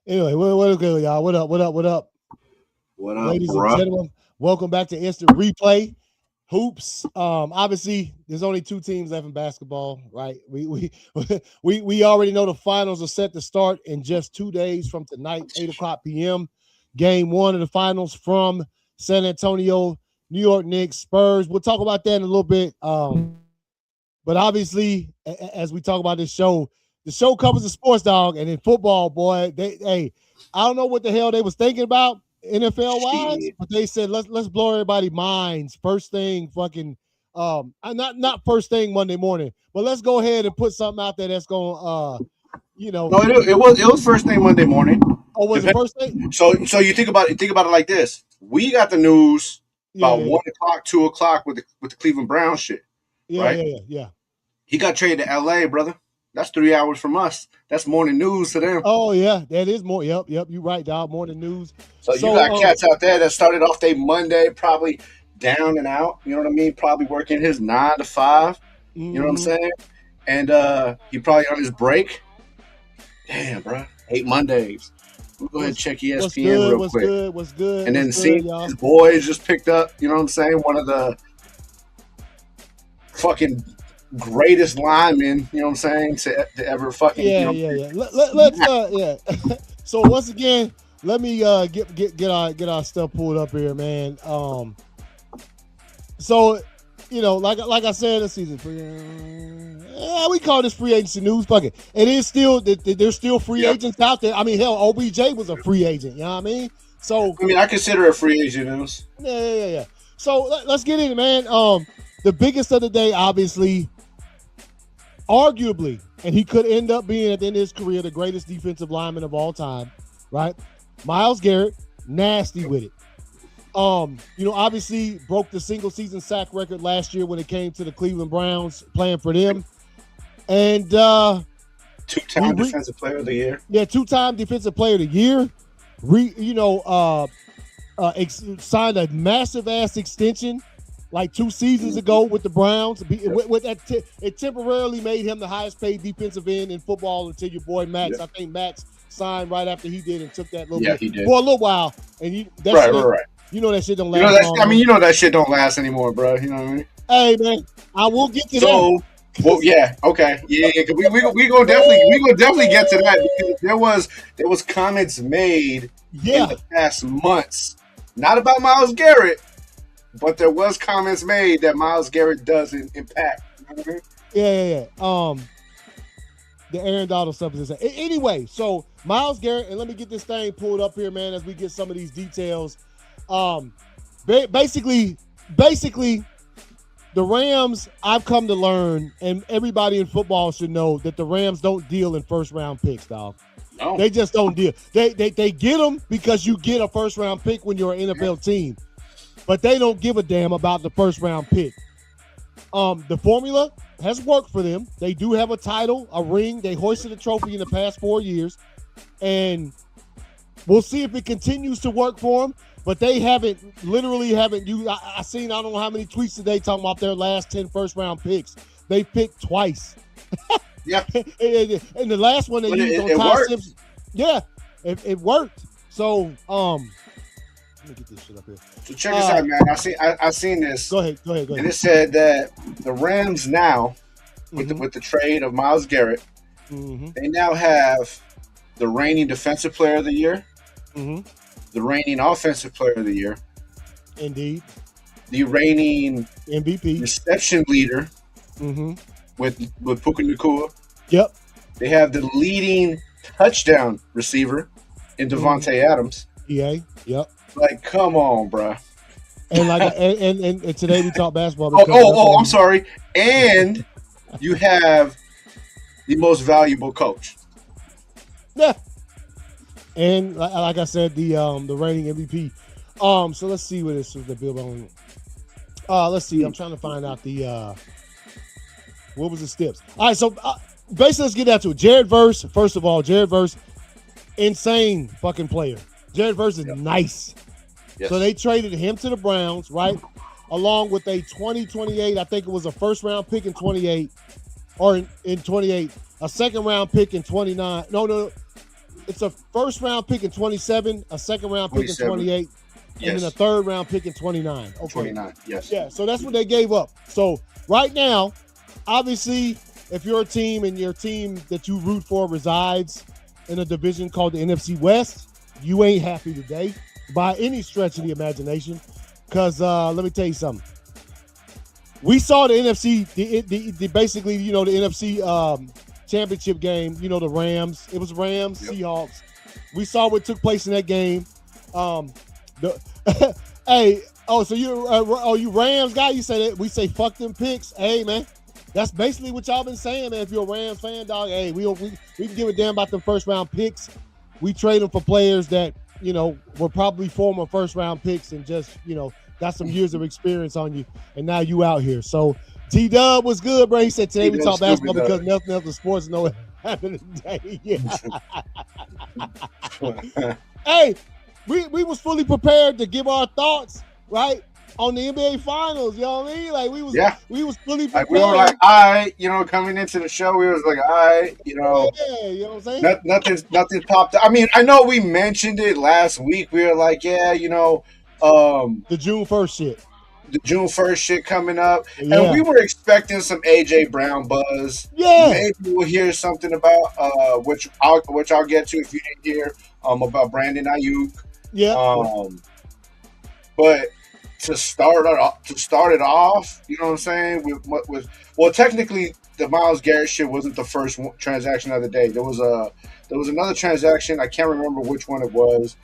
Anyway, what good, y'all? What up? What up? What up? What up, Ladies and bruh? gentlemen, welcome back to Instant Replay. Hoops. Obviously, there's only two teams left in basketball, right? We already know the finals are set to start in just 2 days from tonight, 8 o'clock p.m. Game one of the finals from San Antonio, New York Knicks, Spurs. We'll talk about that in a little bit. But obviously, as we talk about this show, the show covers the sports dog, and in football, boy, I don't know what the hell they was thinking about NFL wise, Shit. but they said let's blow everybody's minds first thing fucking not first thing Monday morning, but let's go ahead and put something out there that's going you know, No, it was first thing Monday morning. oh, was it Depend- first thing? so you think about it like this. We got the news Yeah, about yeah, yeah. 1 o'clock, 2 o'clock with the Cleveland Browns shit, Yeah, right? yeah, yeah, yeah. He got traded to LA, brother. That's 3 hours from us. That's morning news to them. Oh yeah, that is more. Yep, you right, dog. Morning news. So you got So cats out there that started off their Monday probably down and out. You know what I mean? Probably working his 9 to 5. You know what I'm mhm. saying? And he probably on his break. Damn, bro. 8 Mondays. We'll go ahead and What's check what's ESPN good? real What's quick. good? What's good? And What's then good, see y'all? his boys just picked up, you know what I'm saying? One of the fucking greatest linemen, you know what I'm saying, to ever fucking, Yeah, yeah, yeah. Let's yeah. So once again, let me get our stuff pulled up here, man. So like I said, this season, we call this free agency news. Fuck it. It is still there's still free Yeah. agents out there. I mean, hell, OBJ was a free agent. You know what I mean? So I mean, I consider it free agent news. yeah. So let's get in, man. The biggest of the day, obviously, arguably, and he could end up being at the end of his career the greatest defensive lineman of all time, right? Myles Garrett, nasty with it. Obviously broke the single season sack record last year when it came to the Cleveland Browns playing for them. And Two-time defensive player of the year. yeah, two-time defensive player of the year. Signed a massive ass extension like 2 seasons ago with the Browns. It temporarily made him the highest paid defensive end in football until your boy Max. Yeah. I think Max signed right after he did and took that little Yeah, bit he did. for a little while. And Right. you know that shit don't You know last that. long. I mean, you know that shit don't last anymore, bro. You know what I mean? Hey man, I will get to that. So, well, yeah, okay, yeah. 'Cause we gonna definitely get to that because there was comments made Yeah, in the past months, not about Myles Garrett, but there was comments made that Myles Garrett doesn't impact. You know what I mean? yeah. The Aaron Donald stuff is insane. Anyway, so Myles Garrett, and let me get this thing pulled up here, man, as we get some of these details. Basically, the Rams, I've come to learn, and everybody in football should know that the Rams don't deal in first round picks, dog. No. They just don't deal. They get them because you get a first round pick when you're an NFL team, but they don't give a damn about the first round pick. The formula has worked for them. They do have a title, a ring. They hoisted a trophy in the past 4 years, and we'll see if it continues to work for them. But they literally haven't. I seen I don't know how many tweets today talking about their last 10 first round picks. They picked twice. Yeah. And the last one they But used it on Ty worked. Simpson. Yeah, it worked. So let me get this shit up here. So check this out, man. I seen this, Go ahead. and it said that the Rams now, with the trade of Myles Garrett, they now have the reigning defensive player of the year, the reigning offensive player of the year, Indeed. the reigning MVP. reception leader with Puka Nacua. Yep. They have the leading touchdown receiver in Devontae Adams. EA. Yep. Like, come on, bro. And like and today we talk basketball. I'm sorry. And you have the most valuable coach. Yeah. And like I said, the reigning MVP. So let's see what this is the bill on. Let's see. I'm trying to find out the what was the steps. All right, so basically let's get down to it. Jared Verse, first of all, insane fucking player. Jared Verse is nice. Yes. So they traded him to the Browns, right? Along with a 2028, I think it was a first round pick in 28, or in 28, a second round pick in 29. No. It's a first round pick in 27, a second round pick in 28, and then a third round pick in 29. Okay. 29, yes. Yeah, so that's what they gave up. So right now, obviously, if you're a team and your team that you root for resides in a division called the NFC West, you ain't happy today by any stretch of the imagination. Because let me tell you something. We saw the NFC, the basically, the NFC championship game, the Rams. It was Rams, yep. Seahawks. We saw what took place in that game. Hey, so you Rams guy? You say that we say fuck them picks? Hey, man, that's basically what y'all been saying, man. If you're a Rams fan, dog, hey, we can give a damn about them first round picks. We trade them for players that were probably former first round picks and just got some years of experience on you, and now you out here. So T-Dub was good, bro. He said today we talk basketball because nothing else in sports know what happened today. Yeah. Hey, we was fully prepared to give our thoughts, right, on the NBA Finals. You know what I mean? Like we was fully prepared. Like we were like, all right, coming into the show, we was like, all right, Yeah, you know what I'm saying? Nothing's popped up. I mean, I know we mentioned it last week. We were like, yeah, the June 1st shit. The June 1st shit coming up. Yeah. And we were expecting some AJ Brown buzz. Yeah. Maybe we'll hear something about which I'll get to if you didn't hear about Brandon Ayuk. Yeah. But to start it off, you know what I'm saying? With technically the Myles Garrett shit wasn't the first transaction of the day. There was another transaction. I can't remember which one it was.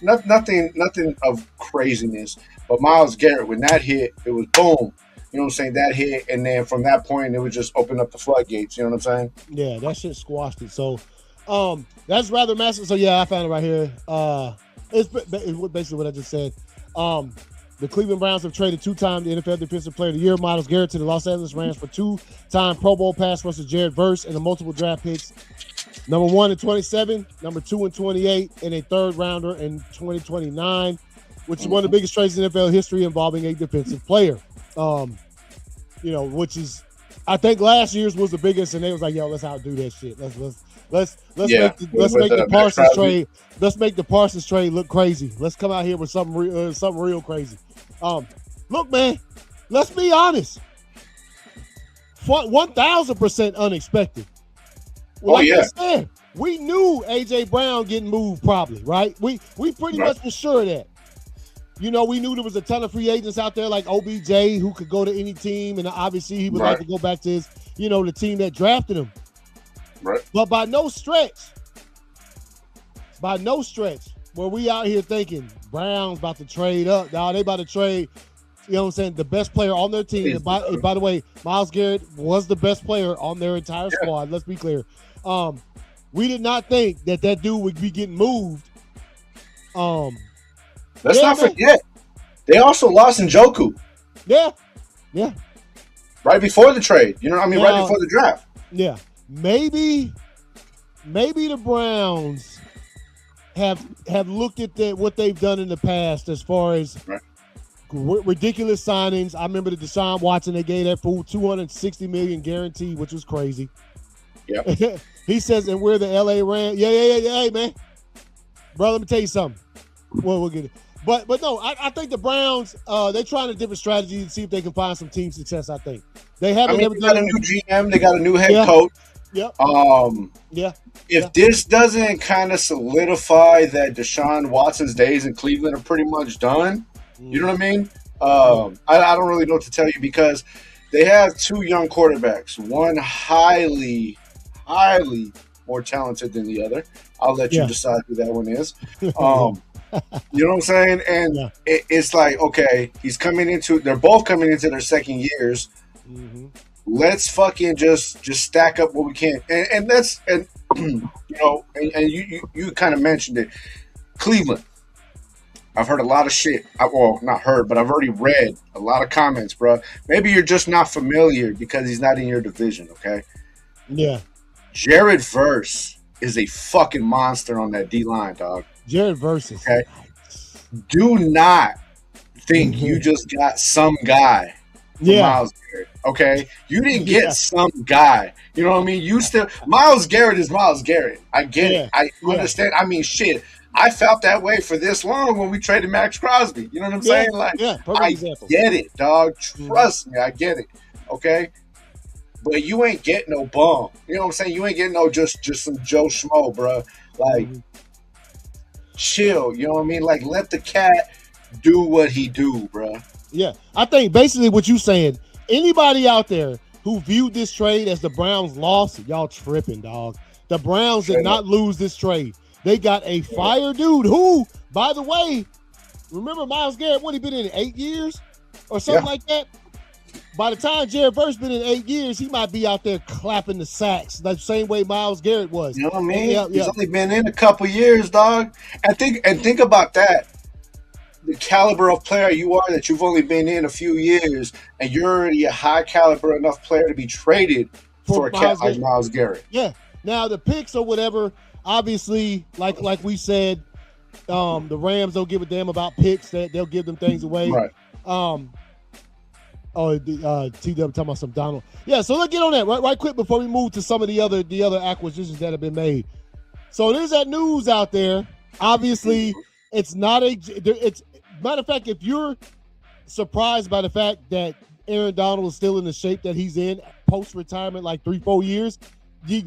Nothing of craziness. But Myles Garrett, when that hit, it was boom. You know what I'm saying? That hit, and then from that point, it would just open up the floodgates. You know what I'm saying? Yeah, that shit squashed it. So, that's rather massive. So yeah, I found it right here. It's basically what I just said. The Cleveland Browns have traded two-time NFL Defensive Player of the Year, Myles Garrett, to the Los Angeles Rams for two-time Pro Bowl pass rusher Jared Verse and the multiple draft picks. Number 1 in 27, number 2 in 28, and a third rounder in 2029, which is one of the biggest trades in NFL history involving a defensive player. Which is, I think last year's was the biggest, and they was like, "Yo, let's outdo that shit. Let's make the Parsons trade. Let's make the Parsons trade look crazy. Let's come out here with something real crazy." Look, man, let's be honest. 1,000% unexpected. Like I said, we knew AJ Brown getting moved probably, right? We pretty much for sure of that. We knew there was a ton of free agents out there like OBJ who could go to any team, and obviously he would like to go back to his, the team that drafted him. Right. But by no stretch, were we out here thinking Brown's about to trade up. Now they about to trade, the best player on their team. And by the way, Myles Garrett was the best player on their entire squad. Let's be clear. We did not think that dude would be getting moved. Let's not forget, they also lost Njoku. Yeah. Right before the trade. Right before the draft. Yeah. Maybe the Browns have looked at what they've done in the past as far as ridiculous signings. I remember the Deshaun Watson, they gave that fool $260 million guaranteed, which was crazy. Yeah. He says, and we're the LA Rams. Yeah. Hey, man. Bro, let me tell you something. Well, we'll get it. But no, I think the Browns, they're trying a different strategy to see if they can find some team success, I think. They haven't they got a new GM. They got a new head coach. Yep. If this doesn't kind of solidify that Deshaun Watson's days in Cleveland are pretty much done, you know what I mean? I don't really know what to tell you because they have two young quarterbacks. One highly more talented than the other. I'll let you decide who that one is. You know what I'm saying? And it's like, okay, they're both coming into their second years. Mm-hmm. Let's fucking just stack up what we can. And you kind of mentioned it. Cleveland. I've heard a lot of shit. Not heard, but I've already read a lot of comments, bro. Maybe you're just not familiar because he's not in your division, okay? Yeah. Jared Verse is a fucking monster on that D-line, dog. Jared Verse is okay. Do not think you just got some guy from Myles Garrett. Okay, you didn't get some guy. You know what I mean? You still Myles Garrett is Myles Garrett. I get it. I understand. I mean, shit. I felt that way for this long when we traded Max Crosby. You know what I'm saying? Like, I example. get it, dog. Trust me, I get it. Okay, but you ain't getting no bum. You know what I'm saying? You ain't getting no just some Joe Schmo, bro. Like, chill. You know what I mean? Like, let the cat do what he do, bro. Yeah, I think basically what you saying. Anybody out there who viewed this trade as the Browns lost, y'all tripping, dog. The Browns did not lose this trade. They got a fire dude who, by the way, remember Myles Garrett, what he been in 8 years or something like that? By the time Jared Verse been in 8 years, he might be out there clapping the sacks the same way Myles Garrett was. You know what I mean? He's only been in a couple years, dog. And think about that. The caliber of player you are, that you've only been in a few years, and you're already a high caliber enough player to be traded for a cat like Myles Garrett. Yeah. Now the picks or whatever, obviously, like we said, the Rams don't give a damn about picks. They'll give them things away. Right. TW talking about some Donald. Yeah, so let's get on that right quick before we move to some of the other acquisitions that have been made. So there's that news out there. Obviously, it's not it's matter of fact, if you're surprised by the fact that Aaron Donald is still in the shape that he's in post-retirement, like 3-4 years, you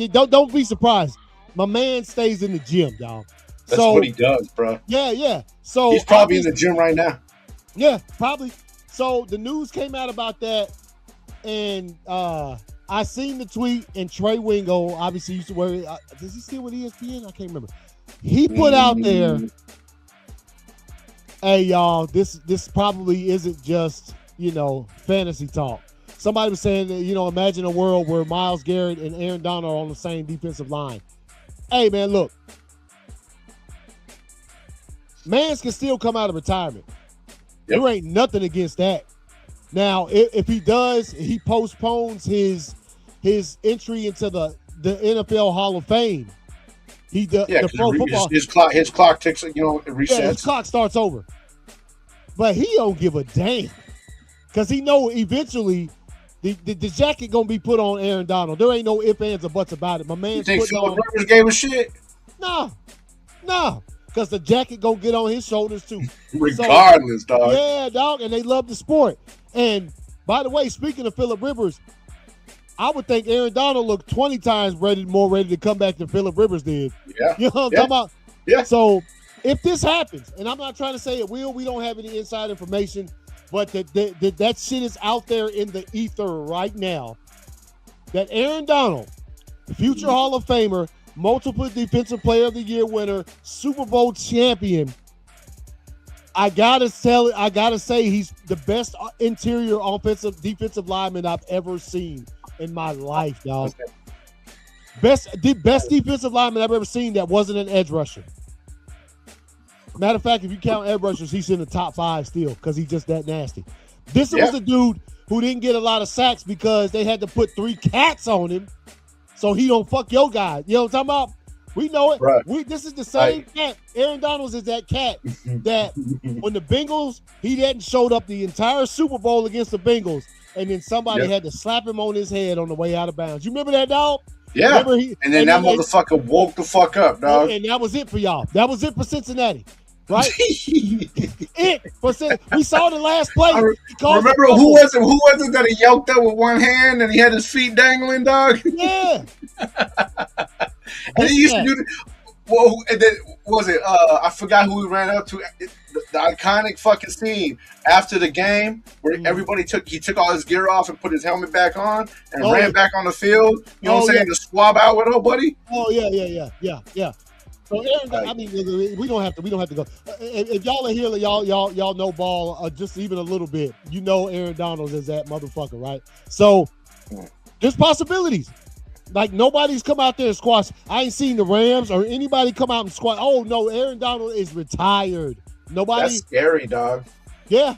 don't be surprised. My man stays in the gym, y'all. That's what he does, bro. Yeah. So he's probably in the gym right now. Yeah, probably. So the news came out about that, and I seen the tweet, and Trey Wingo obviously used to work. Does he still with ESPN? I can't remember. He put out there, hey, y'all, this probably isn't just, fantasy talk. Somebody was saying that, imagine a world where Myles Garrett and Aaron Donald are on the same defensive line. Hey, man, look. Mans can still come out of retirement. There ain't nothing against that. Now, if he does, he postpones his entry into the NFL Hall of Fame. He does the pro football. His clock ticks, it resets. Yeah, his clock starts over. But he don't give a damn, because he know eventually the jacket gonna be put on Aaron Donald. There ain't no ifs, ands, or buts about it. My man's putting on. You think Rivers gave a shit? No. Because the jacket gonna get on his shoulders too. Regardless, dog. Yeah, dog, and they love the sport. And by the way, speaking of Phillip Rivers, I would think Aaron Donald looked 20 times more ready to come back than Phillip Rivers did. Yeah. You know what I'm talking about? Yeah. So if this happens, and I'm not trying to say it will, we don't have any inside information, but that shit is out there in the ether right now, that Aaron Donald, future Hall of Famer, multiple Defensive Player of the Year winner, Super Bowl champion. I gotta say he's the best interior defensive lineman I've ever seen in my life, dog. Best defensive lineman I've ever seen that wasn't an edge rusher. Matter of fact, if you count edge rushers, he's in the top 5 still, because he's just that nasty. This was a dude who didn't get a lot of sacks because they had to put 3 cats on him so he don't fuck your guy. You know what I'm talking about? We know it. Right. This is the same cat. Aaron Donald is that cat that when the Bengals, he hadn't showed up the entire Super Bowl against the Bengals, and then somebody had to slap him on his head on the way out of bounds. You remember that, dog? Yeah. And then that motherfucker woke the fuck up, dog. And that was it for y'all. That was it for Cincinnati. Right? We saw the last play. Remember who was it that he yoked up with one hand and he had his feet dangling, dog? Yeah. And he used to do and then what was it? I forgot who he ran up to. The iconic fucking scene after the game where everybody took all his gear off and put his helmet back on and ran back on the field. You know what I'm saying? To swab out with nobody. Oh yeah. So Aaron, I mean, we don't have to go. If y'all are here, y'all know ball just even a little bit. You know Aaron Donald is that motherfucker, right? So there's possibilities. Like nobody's come out there and squash. I ain't seen the Rams or anybody come out and squash. Oh no, Aaron Donald is retired. Nobody. That's scary, dog. Yeah.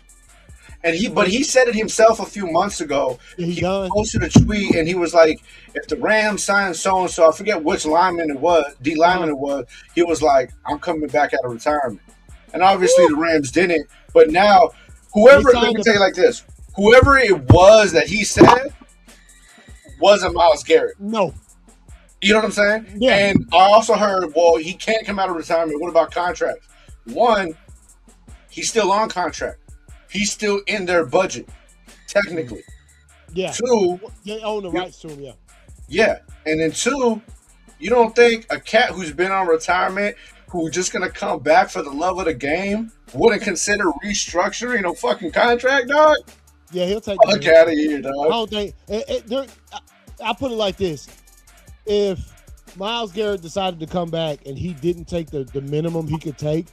And he said it himself a few months ago. He posted a tweet and he was like, if the Rams signed so-and-so, I forget which lineman it was, D lineman it was, he was like, I'm coming back out of retirement. And obviously the Rams didn't. But now, let me tell you like this. whoever it was that he said wasn't Myles Garrett. No. You know what I'm saying? Yeah. And I also heard, well, he can't come out of retirement. What about contracts? One, he's still on contract. He's still in their budget, technically. Yeah. Two, they own the rights to him, yeah. Yeah. And then two, you don't think a cat who's been on retirement, who's just going to come back for the love of the game, wouldn't consider restructuring a fucking contract, dog? Yeah, he'll take Fuck out of here, dog. I don't think I'll put it like this. If Myles Garrett decided to come back and he didn't take the minimum he could take,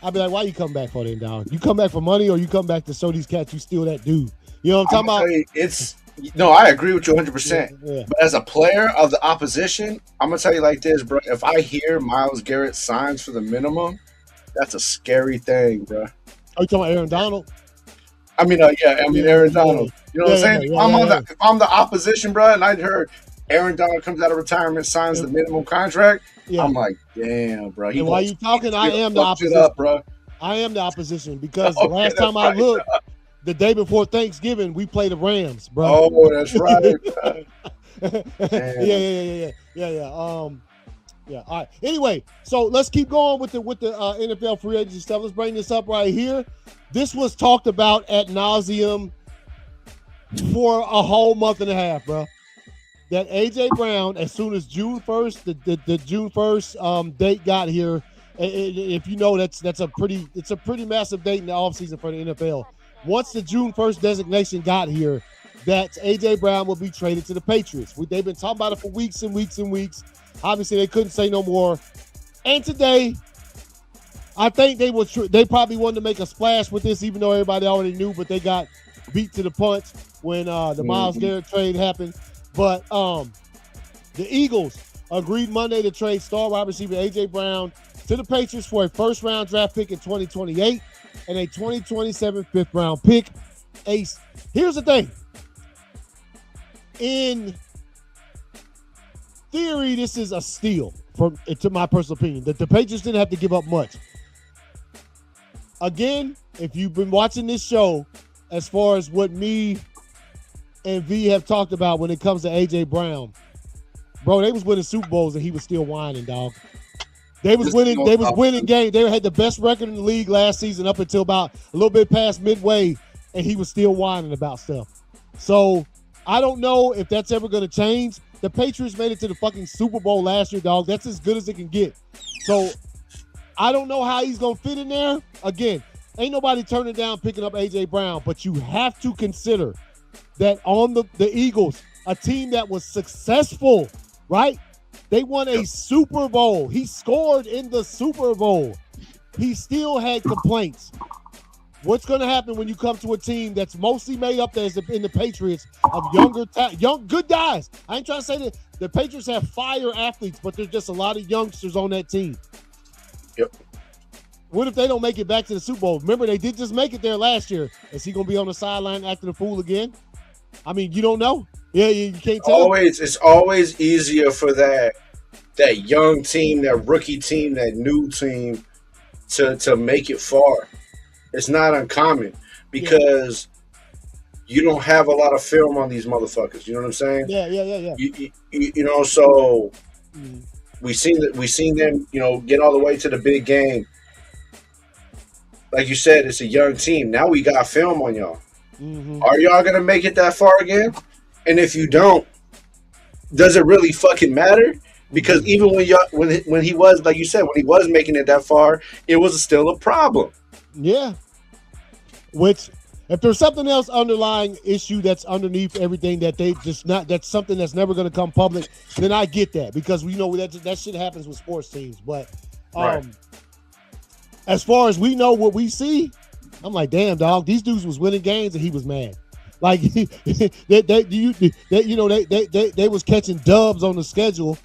I'd be like, why you come back for then, dog? You come back for money or you come back to show these cats you still that dude? You know what I'm talking about? No, I agree with you 100%. Yeah. But as a player of the opposition, I'm going to tell you like this, bro. If I hear Myles Garrett signs for the minimum, that's a scary thing, bro. Are you talking about Aaron Donald? Aaron Donald. You know what I'm saying? If I'm the opposition, bro, and I heard Aaron Donald comes out of retirement, signs the minimum contract, I'm like, damn, bro. And while you talking, I am the opposition. Up, bro. I am the opposition because the last time I looked, the day before Thanksgiving, we played the Rams, bro. Oh, that's right. Yeah. All right. Anyway, so let's keep going with the NFL free agency stuff. Let's bring this up right here. This was talked about ad nauseum for a whole month and a half, bro. That AJ Brown, as soon as June 1st, the June 1st date got here. If you know, it's a pretty massive date in the offseason for the NFL. Once the June 1st designation got here, that AJ Brown will be traded to the Patriots. They've been talking about it for weeks and weeks and weeks. Obviously, they couldn't say no more. And today, I think they probably wanted to make a splash with this, even though everybody already knew, but they got beat to the punch when the Myles Garrett trade happened. But the Eagles agreed Monday to trade star wide receiver AJ Brown to the Patriots for a first-round draft pick in 2028 and a 2027 fifth-round pick. Here's the thing. In theory, this is a steal, to my personal opinion. The Patriots didn't have to give up much. Again, if you've been watching this show, as far as what me and V have talked about when it comes to AJ Brown, bro, they was winning Super Bowls and he was still whining, dog. They was winning games. They had the best record in the league last season up until about a little bit past midway, and he was still whining about stuff. So I don't know if that's ever going to change. The Patriots made it to the fucking Super Bowl last year, dog. That's as good as it can get. So I don't know how he's going to fit in there. Again, ain't nobody turning down picking up AJ Brown, but you have to consider that on the Eagles, a team that was successful, right? They won a Super Bowl. He scored in the Super Bowl. He still had complaints. What's going to happen when you come to a team that's mostly made up in the Patriots of young, good guys? I ain't trying to say that the Patriots have fire athletes, but there's just a lot of youngsters on that team. Yep. What if they don't make it back to the Super Bowl? Remember, they did just make it there last year. Is he going to be on the sideline acting a fool again? I mean, you don't know. Yeah, you can't tell. It's always easier for that young team, that rookie team, that new team to make it far. It's not uncommon because you don't have a lot of film on these motherfuckers. You know what I'm saying? Yeah. You know, so we seen them, you know, get all the way to the big game. Like you said, it's a young team. Now we got film on y'all. Mm-hmm. Are y'all gonna make it that far again? And if you don't, does it really fucking matter? Because even when he was, like you said, when he was making it that far, it was still a problem. Yeah. Which, if there's something else underlying issue that's underneath everything that they just not, that's something that's never going to come public, then I get that because we know that shit happens with sports teams. But as far as we know what we see, I'm like, damn, dog, these dudes was winning games and he was mad. Like they was catching dubs on the schedule,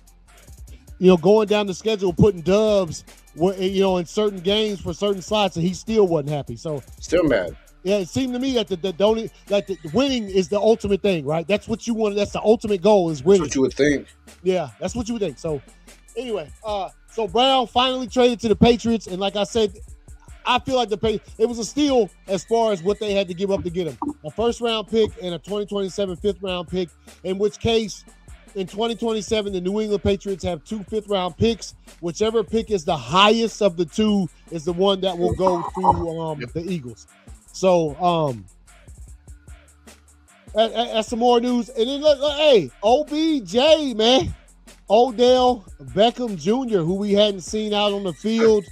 you know, going down the schedule, putting dubs, you know, in certain games for certain slots, and he still wasn't happy. So still mad. Yeah, it seemed to me that the winning is the ultimate thing, right? That's what you want. That's the ultimate goal is winning. That's what you would think. Yeah, that's what you would think. So anyway, so Brown finally traded to the Patriots, and like I said, I feel like it was a steal as far as what they had to give up to get him. A first-round pick and a 2027 fifth-round pick, in which case, in 2027, the New England Patriots have 2 fifth-round picks. Whichever pick is the highest of the 2 is the one that will go through the Eagles. So, that's some more news. And then, hey, OBJ, man. Odell Beckham Jr., who we hadn't seen out on the field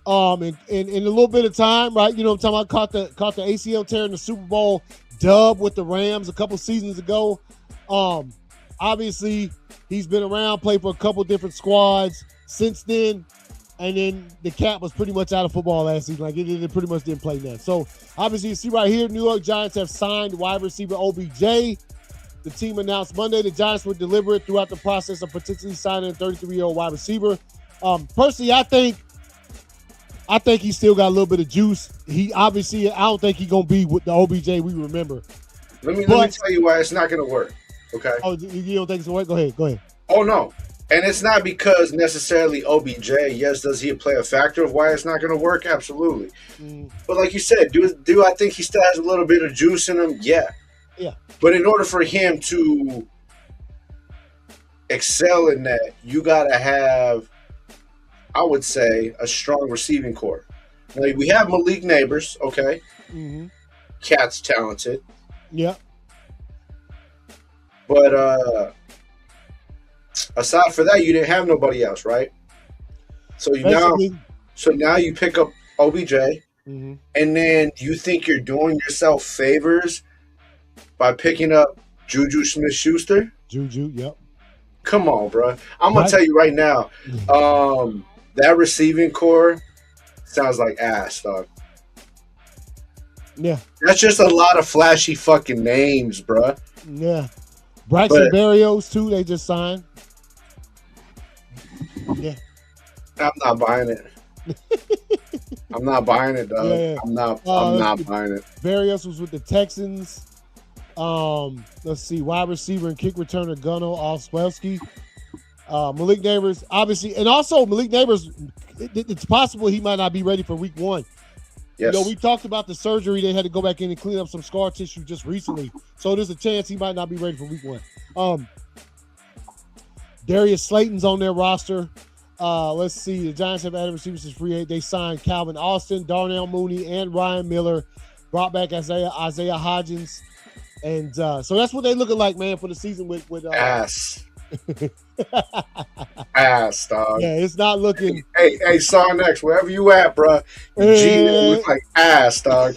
in a little bit of time, right? You know what I'm talking about? Caught the ACL tear in the Super Bowl dub with the Rams a couple seasons ago. Obviously, he's been around, played for a couple different squads since then, and then the Cat was pretty much out of football last season. Like, it pretty much didn't play now. So, obviously, you see right here, New York Giants have signed wide receiver OBJ. The team announced Monday the Giants would deliver it throughout the process of potentially signing a 33-year-old wide receiver. Personally, I think he still got a little bit of juice. He obviously, I don't think he's gonna be with the OBJ we remember. Let me tell you why it's not gonna work. Okay. Oh, you don't think it's gonna work? Go ahead. Oh no, and it's not because necessarily OBJ. Yes, does he play a factor of why it's not gonna work? Absolutely. But like you said, do I think he still has a little bit of juice in him? Yeah. Yeah. But in order for him to excel in that, you got to have, I would say, a strong receiving core. Like, we have Malik Neighbors, okay? Mm-hmm. Cat's talented. Yeah. But aside for that, you didn't have nobody else, right? So now you pick up OBJ, and then you think you're doing yourself favors by picking up Juju Smith-Schuster? Juju, yep. Come on, bro. I'm going to tell you right now, that receiving core sounds like ass, dog. Yeah. That's just a lot of flashy fucking names, bro. Yeah. Braxton Berrios, too, they just signed. Yeah. I'm not buying it. I'm not buying it, dog. Yeah. I'm not buying it. Berrios was with the Texans. Let's see, wide receiver and kick returner Gunnar Olszewski. Malik Neighbors, obviously, and also Malik Neighbors, it's possible he might not be ready for week 1. Yes. We talked about the surgery. They had to go back in and clean up some scar tissue just recently. So there's a chance he might not be ready for week 1. Darius Slayton's on their roster. Let's see, the Giants have added receivers as free agent. They signed Calvin Austin, Darnell Mooney, and Ryan Miller. Brought back Isaiah Hodgins. And so that's what they looking like, man, for the season with ass. Ass, dog. Yeah, it's not looking. Hey, Sarnex, wherever you at, bro. G looks like ass, dog.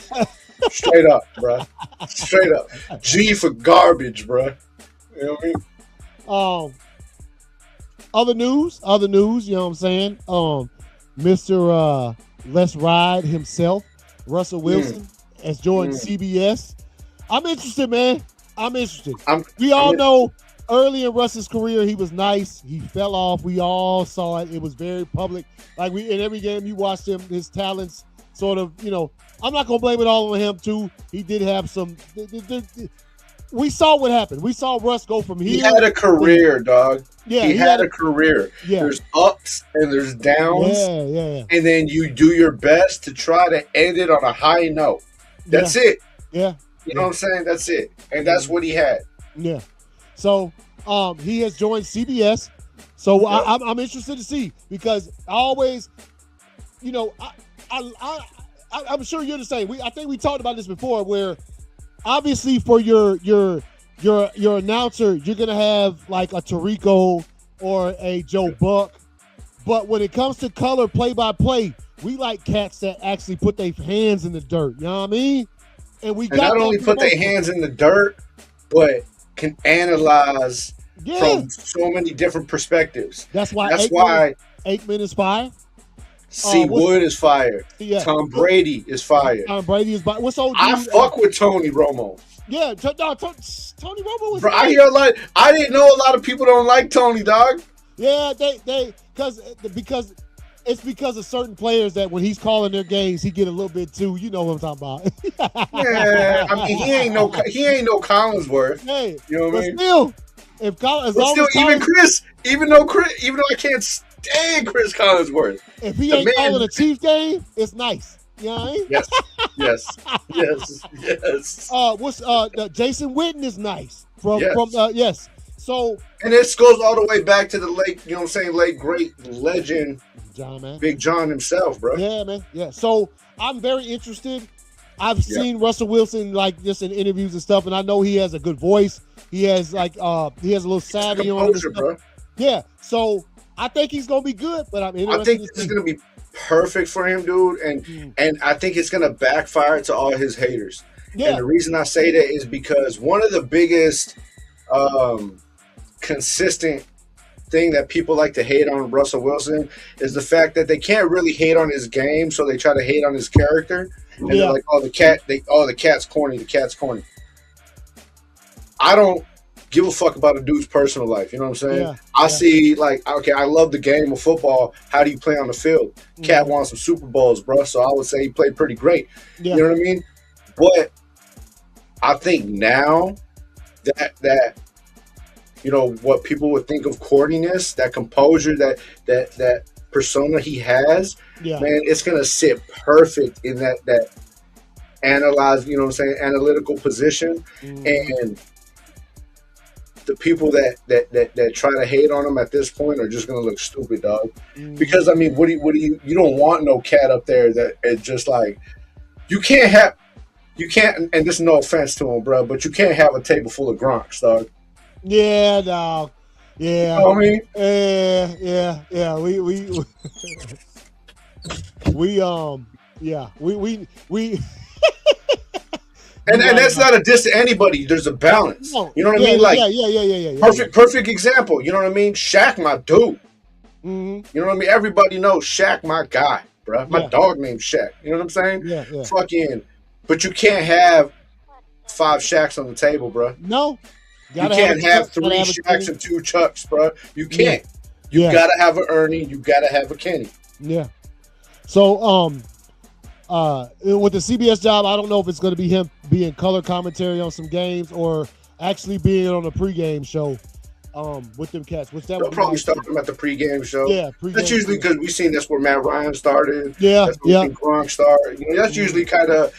Straight up, bro. Straight up. G for garbage, bro. You know what I mean? Other news, you know what I'm saying? Mr. Let's Ride himself, Russell Wilson, has joined CBS. I'm interested, man. I'm interested. We all know early in Russ's career, he was nice. He fell off. We all saw it. It was very public. Like, in every game you watched him, his talents sort of, I'm not going to blame it all on him, too. He did have some. We saw what happened. We saw Russ go from here. He had a career, dog. Yeah, he had a career. Yeah. There's ups and there's downs. Yeah. And then you do your best to try to end it on a high note. That's it. Yeah. You know what I'm saying? That's it. And that's what he had. Yeah. So he has joined CBS. So I'm interested to see, because I always, I'm sure you're the same. I think we talked about this before, where obviously for your announcer, you're gonna have like a Tirico or a Joe Buck. But when it comes to color play-by-play, we like cats that actually put their hands in the dirt. You know what I mean? And not only put their hands in the dirt, but can analyze from so many different perspectives. That's why Aikman is fire. Wood is fire. Yeah. Tom Brady is fire. Tom Brady is fire. What's old? I fuck with Tony Romo. Yeah, Tony Romo was. Bro, I hear a lot. I didn't know a lot of people don't like Tony, dog. Yeah, because of certain players that when he's calling their games, he get a little bit too. You know what I'm talking about? Yeah, I mean he ain't no Collinsworth. Hey, you know what I mean? Still, even though I can't stand Chris Collinsworth, if he ain't calling a Chiefs game, it's nice. You know what I mean? Yes. What's the Jason Witten is nice from yes. So and this goes all the way back to the late, you know what I'm saying, late great legend John, man. Big John himself, bro. Yeah, man. Yeah. So I'm very interested. I've seen Russell Wilson like just in interviews and stuff, and I know he has a good voice. He has like he has a little savvy on him, bro. Yeah. So I think he's gonna be good, but I'm interested. I think this is gonna be perfect for him, dude, and I think it's gonna backfire to all his haters. Yeah. And the reason I say that is because one of the biggest consistent thing that people like to hate on Russell Wilson is the fact that they can't really hate on his game, so they try to hate on his character. And they're like, the cat's corny, the cat's corny. I don't give a fuck about a dude's personal life. You know what I'm saying? I see, like, okay, I love the game of football. How do you play on the field? Cat won some Super Bowls, bro. So I would say he played pretty great. You know what I mean? But I think now that you know what people would think of corniness, that composure, that persona he has, man, it's gonna sit perfect in that analyze, you know what I'm saying, analytical position. And the people that try to hate on him at this point are just gonna look stupid, dog. Because I mean, what do you don't want no cat up there that is just like you can't, and this is no offense to him, bro, but you can't have a table full of Gronks, dog. Yeah, dog. Yeah. You know what I mean? Yeah. We And that's not a diss to anybody. There's a balance. You know what I mean? Like, perfect example. You know what I mean? Shaq, my dude. You know what I mean? Everybody knows Shaq, my guy, bro. My dog named Shaq. You know what I'm saying? Yeah. Fucking, but you can't have 5 Shaqs on the table, bro. No. You can't have 3 Shaqs and 2 Chucks, bro. You can't. You gotta have an Ernie. You gotta have a Kenny. Yeah. So, with the CBS job, I don't know if it's going to be him being color commentary on some games or actually being on a pregame show with them cats. Which that they'll probably start him at the pregame show. Yeah, that's usually because we've seen that's where Matt Ryan started. Yeah, that's where Gronk started. You know, that's usually kind of,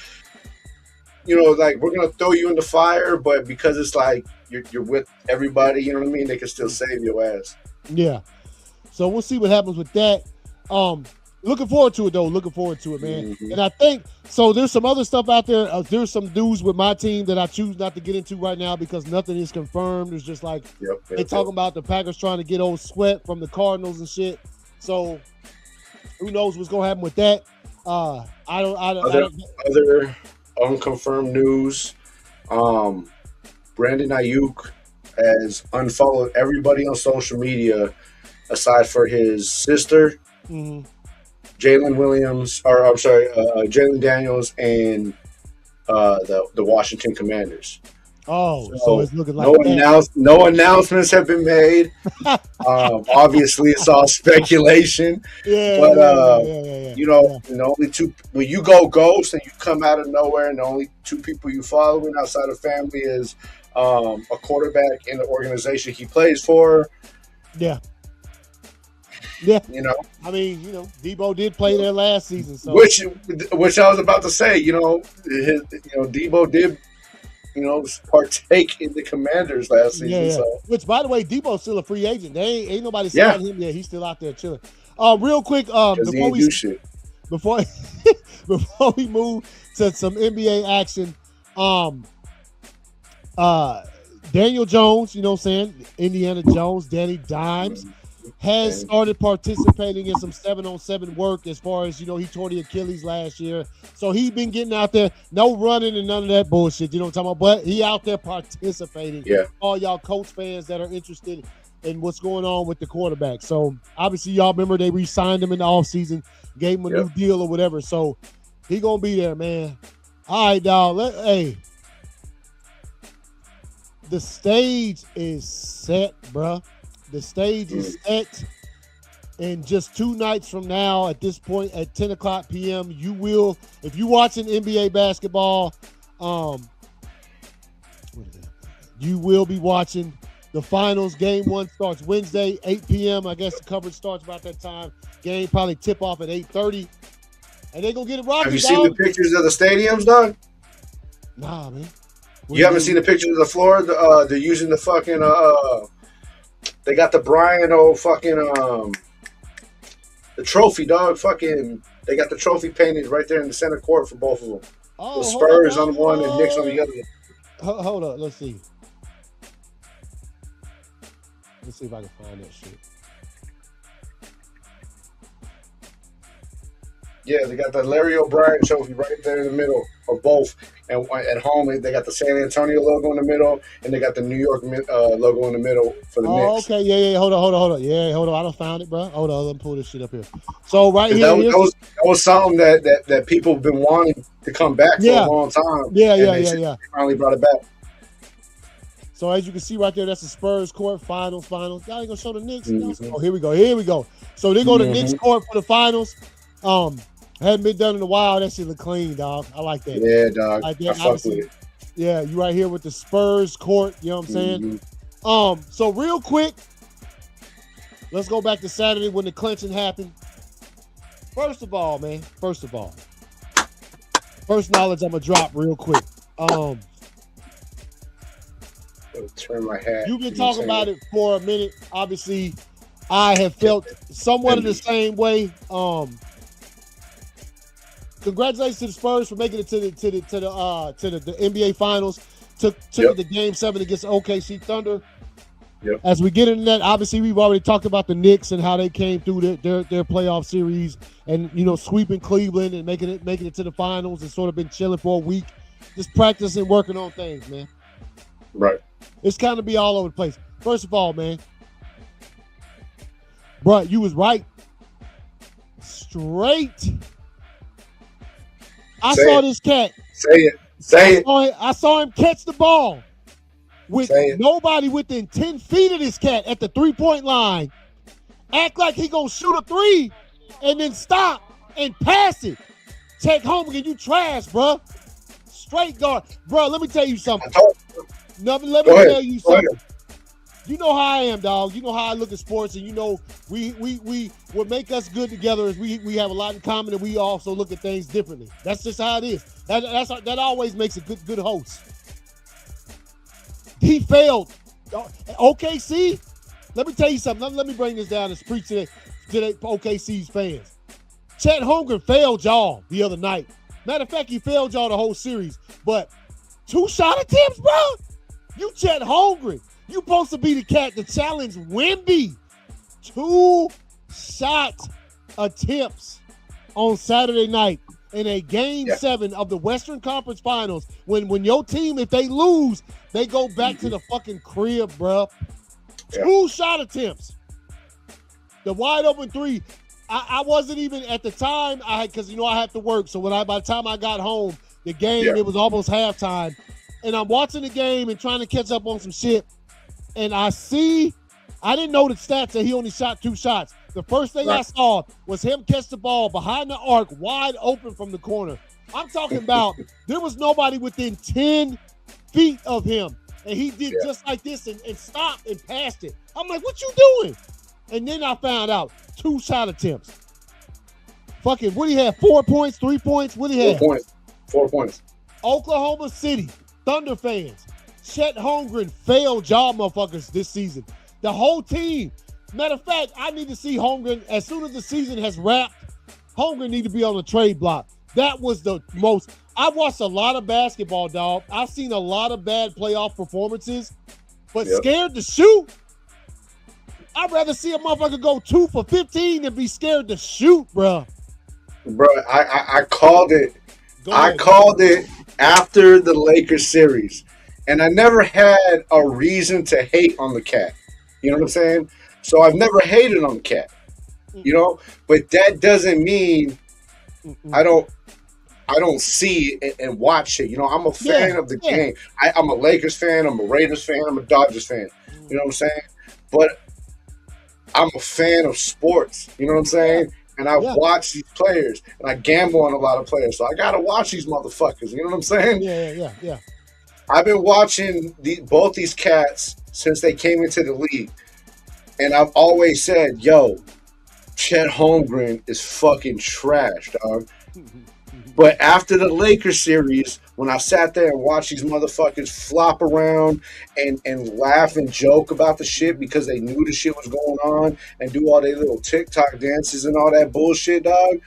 you know, like we're gonna throw you in the fire, but because it's like you're with everybody, you know what I mean? They can still save your ass. Yeah. So we'll see what happens with that. Looking forward to it, though. Looking forward to it, man. And I think, so there's some other stuff out there. There's some news with my team that I choose not to get into right now because nothing is confirmed. It's just like they talking about the Packers trying to get old Sweat from the Cardinals and shit. So who knows what's going to happen with that. Other unconfirmed news, Brandon Ayuk has unfollowed everybody on social media aside for his sister, Jalen Daniels, and the Washington Commanders. So it's looking like no announcements have been made. Obviously, it's all speculation. You know, the only two, when you go ghost and you come out of nowhere, and the only 2 people you following outside of family is a quarterback in the organization he plays for. Yeah. You know, I mean, you know, Debo did play there last season, so which I was about to say. You know, Debo did, you know, partake in the Commanders last season. So. Which, by the way, Debo's still a free agent. Ain't nobody signed him yet. He's still out there chilling. Real quick, before we move to some NBA action, Daniel Jones, you know what I'm saying, Indiana Jones, Danny Dimes, has started participating in some 7-on-7 work as far as, you know, he tore the Achilles last year. So he's been getting out there, no running and none of that bullshit, you know what I'm talking about? But he out there participating. Yeah. All y'all Colts fans that are interested in what's going on with the quarterback. So obviously y'all remember they re-signed him in the offseason, gave him a new deal or whatever. So he going to be there, man. All right, dog. Hey. The stage is set, bruh. The stage is set, and just 2 nights from now, at this point, at 10 o'clock p.m., you will, if you're watching NBA basketball, you will be watching the finals. Game 1 starts Wednesday, 8 p.m. I guess the coverage starts about that time. Game probably tip off at 8:30. and they gonna get it rocking. Have you seen the pictures of the stadiums, dog? Nah, man. You haven't seen the pictures of the floor? They're using the fucking they got the Brian fucking the trophy, dog. Fucking they got the trophy painted right there in the center court for both of them. Oh, the Spurs on one and Knicks on the other. Hold up, let's see. Let's see if I can find that shit. Yeah, they got the Larry O'Brien trophy right there in the middle of both. And at home, they got the San Antonio logo in the middle, and they got the New York logo in the middle for the Knicks. Okay, yeah. Hold on. Yeah, hold on. I done found it, bro. Hold on, let me pull this shit up here. So right here, that was something that people have been wanting to come back for a long time. Yeah. They finally brought it back. So as you can see right there, that's the Spurs court finals. Y'all ain't gonna show the Knicks. Mm-hmm. Oh, here we go. So they go to Knicks court for the finals. Hadn't been done in a while. That shit look clean, dog. I like that. Yeah, dog. Like that. I fuck with it. Yeah, you right here with the Spurs court. You know what I'm saying? Mm-hmm. So real quick, let's go back to Saturday when the clinching happened. First knowledge I'm gonna drop real quick. Turn my hat. You've been talking about it for a minute. Obviously, I have felt somewhat of the same way. Congratulations to the Spurs for making it to the NBA Finals. Took the Game 7 against OKC Thunder. Yep. As we get into that, obviously we've already talked about the Knicks and how they came through their playoff series and sweeping Cleveland and making it to the finals and sort of been chilling for a week, just practicing, working on things, man. Right. It's kind of be all over the place. First of all, man, bro, you was right. Straight. I saw this cat. Say it. I saw him catch the ball with nobody within 10 feet of this cat at the 3-point line. Act like he gonna shoot a three and then stop and pass it. Check home again. You trash, bro. Straight guard. Bro, let me tell you something. Let me tell you something. You know how I am, dog. You know how I look at sports, and we what make us good together is we have a lot in common, and we also look at things differently. That's just how it is. That always makes a good host. He failed. OKC. Let me tell you something. Let me bring this down and preach to the OKC's fans. Chet Holmgren failed y'all the other night. Matter of fact, he failed y'all the whole series. But 2 shot attempts, bro. You Chet Holmgren. You supposed to be the cat to challenge Wemby. 2 shot attempts on Saturday night in a Game 7 of the Western Conference Finals. When your team, if they lose, they go back to the fucking crib, bro. 2 shot attempts. The wide open three. I wasn't even at the time. Because I have to work. So by the time I got home, the game it was almost halftime, and I'm watching the game and trying to catch up on some shit. And I didn't know the stats that he only shot 2 shots. The first thing I saw was him catch the ball behind the arc, wide open from the corner. I'm talking about there was nobody within 10 feet of him. And he did just like this and stopped and passed it. I'm like, what you doing? And then I found out 2 shot attempts. Fucking, what do you have? 4 points, 3 points? What do you have? 4 points. Oklahoma City, Thunder fans. Chet Holmgren failed y'all motherfuckers this season. The whole team. Matter of fact, I need to see Holmgren, as soon as the season has wrapped, Holmgren need to be on the trade block. That was the most. I've watched a lot of basketball, dog. I've seen a lot of bad playoff performances, but scared to shoot? I'd rather see a motherfucker go 2 for 15 than be scared to shoot, bro. Bro, I called it. I called it after the Lakers series. And I never had a reason to hate on the cat. You know what I'm saying? So I've never hated on the cat. But that doesn't mean I don't see it and watch it. I'm a fan of the game. I'm a Lakers fan. I'm a Raiders fan. I'm a Dodgers fan. You know what I'm saying? But I'm a fan of sports. You know what I'm saying? And I watch these players, and I gamble on a lot of players. So I got to watch these motherfuckers. You know what I'm saying? Yeah. I've been watching both these cats since they came into the league. And I've always said, yo, Chet Holmgren is fucking trash, dog. But after the Lakers series, when I sat there and watched these motherfuckers flop around and laugh and joke about the shit because they knew the shit was going on and do all their little TikTok dances and all that bullshit, dog,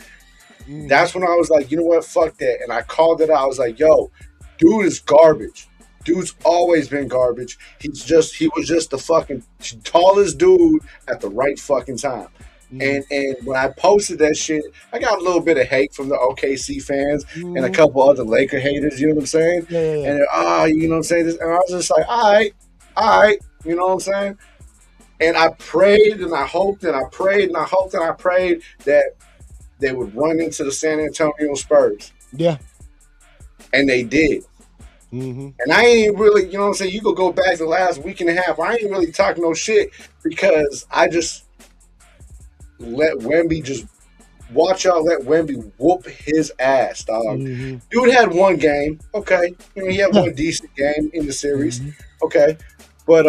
that's when I was like, you know what, fuck that. And I called it out. I was like, yo, dude is garbage. Dude's always been garbage. He was just the fucking tallest dude at the right fucking time. And when I posted that shit, I got a little bit of hate from the OKC fans and a couple other Laker haters, you know what I'm saying? Yeah. And you know what I'm saying? And I was just like, all right, you know what I'm saying? And I prayed and I hoped and I prayed and I hoped and I prayed that they would run into the San Antonio Spurs. Yeah. And they did. And I ain't really, you know what I'm saying? You could go back the last week and a half. I ain't really talking no shit because I just let Wemby let Wemby whoop his ass, dog. Dude had one game, okay. You know, he had one decent game in the series, okay. But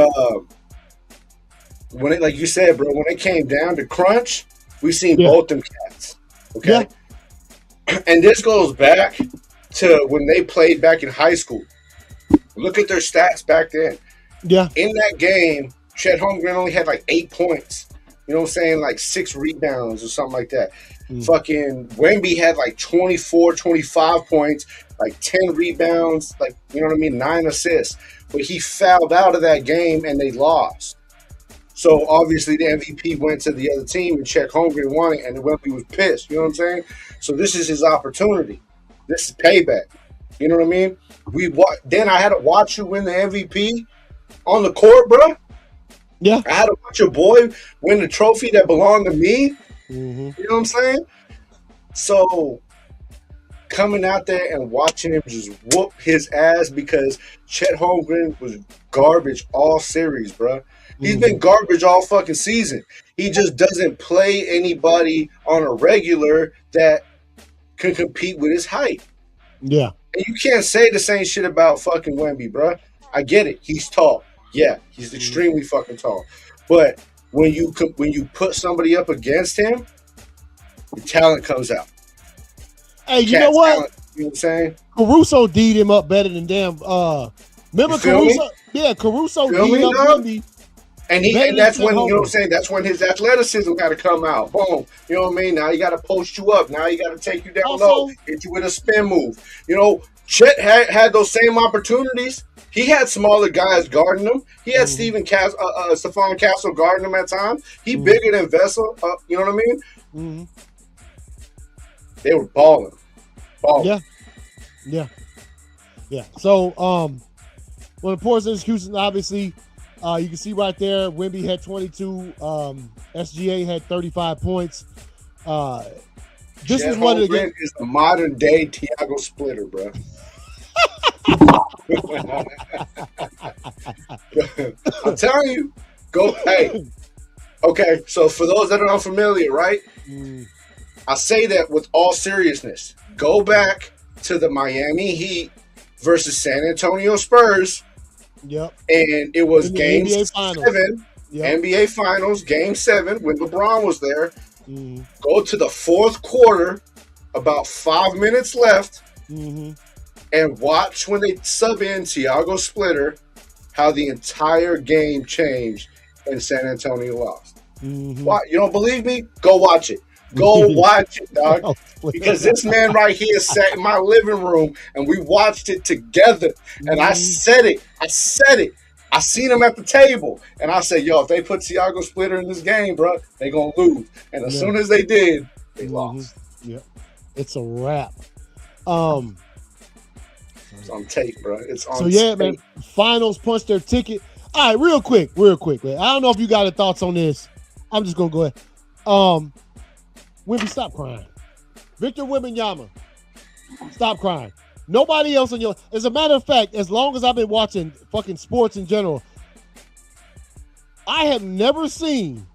when it, like you said, bro, when it came down to crunch, we seen both them cats, okay. And this goes back to when they played back in high school. Look at their stats back then. Yeah. In that game, Chet Holmgren only had like 8 points. You know what I'm saying? Like 6 rebounds or something like that. Fucking Wemby had like 24, 25 points, like 10 rebounds, like, you know what I mean? 9 assists. But he fouled out of that game and they lost. So obviously the MVP went to the other team and Chet Holmgren won it and Wemby was pissed. You know what I'm saying? So this is his opportunity. This is payback. You know what I mean? Then I had to watch you win the MVP on the court, bro. Yeah. I had to watch your boy win the trophy that belonged to me. You know what I'm saying? So coming out there and watching him just whoop his ass because Chet Holmgren was garbage all series, bro. He's been garbage all fucking season. He just doesn't play anybody on a regular that can compete with his height. Yeah. And you can't say the same shit about fucking Wemby, bro. I get it. He's tall. Yeah, he's extremely fucking tall. But when you put somebody up against him, the talent comes out. Hey, you know what? Talent, you know what I'm saying? Caruso D'd him up better than damn. Remember Caruso? Me? Yeah, Caruso D'd up Wemby. And that's when, you know what I'm saying, that's when his athleticism got to come out. Boom. You know what I mean? Now he got to post you up. Now he got to take you down low, hit you with a spin move. You know, Chet had those same opportunities. He had smaller guys guarding him. He had Stephon Castle guarding him at times. He bigger than Vessel. You know what I mean? They were balling. Yeah. So, well, the poor execution, obviously, you can see right there, Wemby had 22. SGA had 35 points. This Chet is one of the is the modern day Tiago Splitter, bro. I'm telling you, hey. Okay, so for those that are unfamiliar, right? I say that with all seriousness. Go back to the Miami Heat versus San Antonio Spurs. Yep. And it was game NBA 7, NBA Finals, game 7, when LeBron was there. Go to the fourth quarter, about 5 minutes left, and watch when they sub in Tiago Splitter, how the entire game changed and San Antonio lost. Why? You don't believe me? Go watch it. Go watch it, dog. Because this man right here sat in my living room and we watched it together. And I said it. I seen him at the table. And I said, yo, if they put Tiago Splitter in this game, bro, they going to lose. And as soon as they did, they lost. Yeah. It's a wrap. It's on tape, bro. It's on tape. So, man. Finals punched their ticket. All right, real quick, man. I don't know if you got any thoughts on this. I'm just going to go ahead. Wemby, stop crying. Victor Wembanyama, stop crying. Nobody else in your... As a matter of fact, as long as I've been watching fucking sports in general, I have never seen